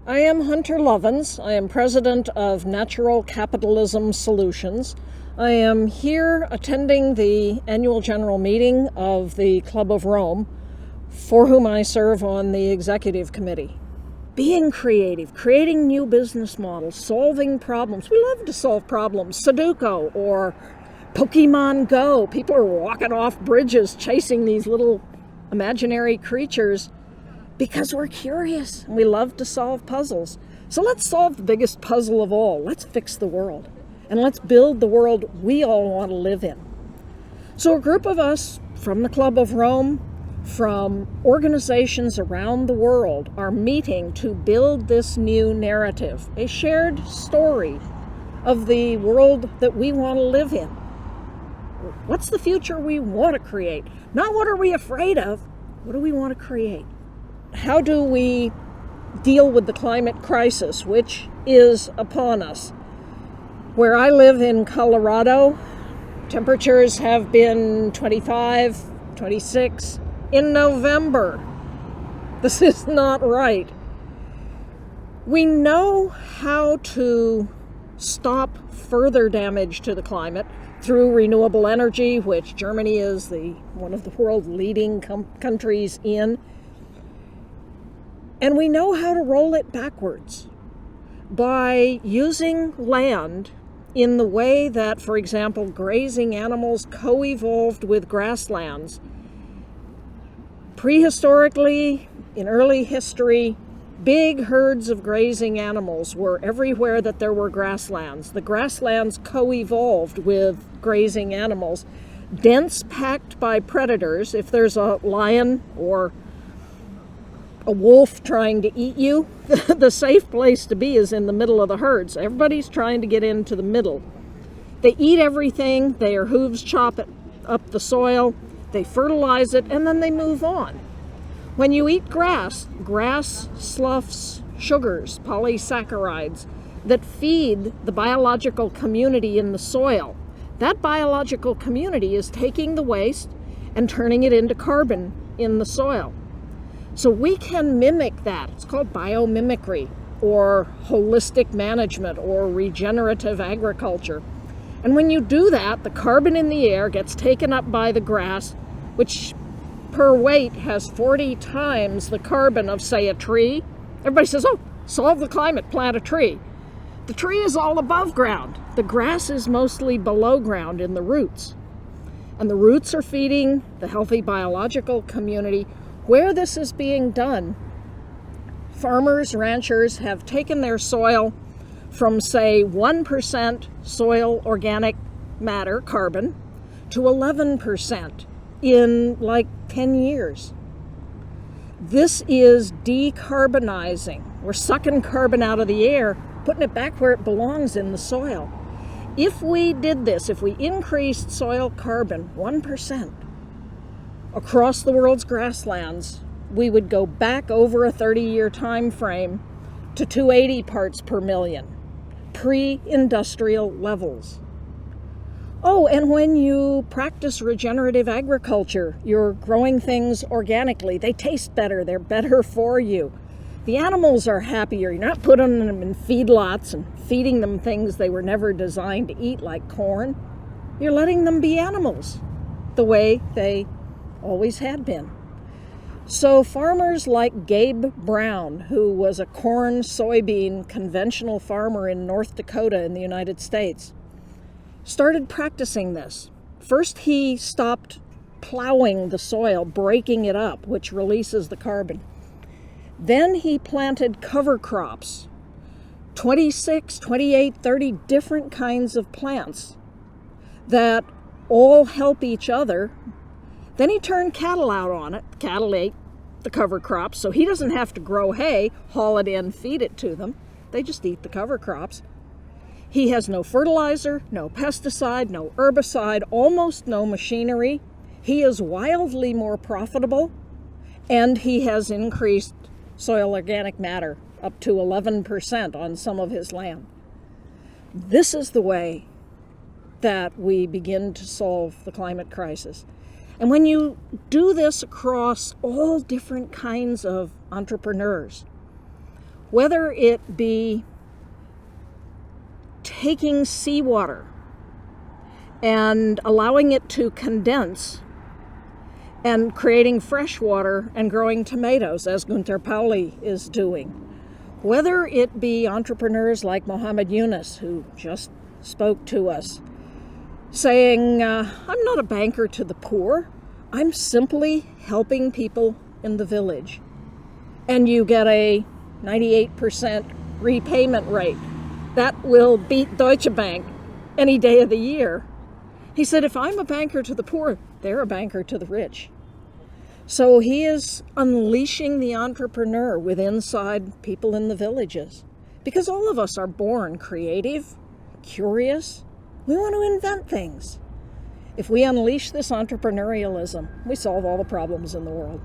I am Hunter Lovins. I am president of Natural Capitalism Solutions. I am here attending the annual general meeting of the Club of Rome, for whom I serve on the executive committee. Being creative, creating new business models, solving problems. We love to solve problems. Sudoku or Pokemon Go. People are walking off bridges chasing these little imaginary creatures because we're curious and we love to solve puzzles. So let's solve the biggest puzzle of all. Let's fix the world. And let's build the world we all want to live in. So a group of us from the Club of Rome, from organizations around the world, are meeting to build this new narrative, a shared story of the world that we want to live in. What's the future we want to create? Not what are we afraid of, what do we want to create? How do we deal with the climate crisis, which is upon us? Where I live in Colorado, temperatures have been 25, 26 in November. This is not right. We know how to stop further damage to the climate through renewable energy, which Germany is one of the world's leading countries in. And we know how to roll it backwards by using land in the way that, for example, grazing animals co-evolved with grasslands. Prehistorically, in early history, big herds of grazing animals were everywhere that there were grasslands. The grasslands co-evolved with grazing animals, dense packed by predators. If there's a lion or a wolf trying to eat you, the safe place to be is in the middle of the herd. So everybody's trying to get into the middle. They eat everything, their hooves chop up the soil, they fertilize it, and then they move on. When you eat grass, grass sloughs sugars, polysaccharides, that feed the biological community in the soil. That biological community is taking the waste and turning it into carbon in the soil. So we can mimic that. It's called biomimicry or holistic management or regenerative agriculture. And when you do that, the carbon in the air gets taken up by the grass, which per weight has 40 times the carbon of, say, a tree. Everybody says, oh, solve the climate, plant a tree. The tree is all above ground. The grass is mostly below ground in the roots. And the roots are feeding the healthy biological community. Where this is being done, farmers, ranchers have taken their soil from, say, 1% soil organic matter, carbon, to 11% in like 10 years. This is decarbonizing. We're sucking carbon out of the air, putting it back where it belongs in the soil. If we did this, if we increased soil carbon 1%, across the world's grasslands, we would go back over a 30-year time frame to 280 parts per million, pre-industrial levels. Oh, and when you practice regenerative agriculture, you're growing things organically. They taste better. They're better for you. The animals are happier. You're not putting them in feedlots and feeding them things they were never designed to eat, like corn. You're letting them be animals the way they always had been. So farmers like Gabe Brown, who was a corn, soybean, conventional farmer in North Dakota in the United States, started practicing this. First, he stopped plowing the soil, breaking it up, which releases the carbon. Then he planted cover crops, 26, 28, 30 different kinds of plants that all help each other. Then he turned cattle out on it. Cattle ate the cover crops, so he doesn't have to grow hay, haul it in, feed it to them. They just eat the cover crops. He has no fertilizer, no pesticide, no herbicide, almost no machinery. He is wildly more profitable, and he has increased soil organic matter up to 11% on some of his land. This is the way that we begin to solve the climate crisis. And when you do this across all different kinds of entrepreneurs, whether it be taking seawater and allowing it to condense and creating fresh water and growing tomatoes, as Gunter Pauli is doing. Whether it be entrepreneurs like Mohammed Yunus, who just spoke to us, saying, I'm not a banker to the poor, I'm simply helping people in the village. And you get a 98% repayment rate. That will beat Deutsche Bank any day of the year. He said, if I'm a banker to the poor, they're a banker to the rich. So he is unleashing the entrepreneur with inside people in the villages. Because all of us are born creative, curious. We want to invent things. If we unleash this entrepreneurialism, we solve all the problems in the world.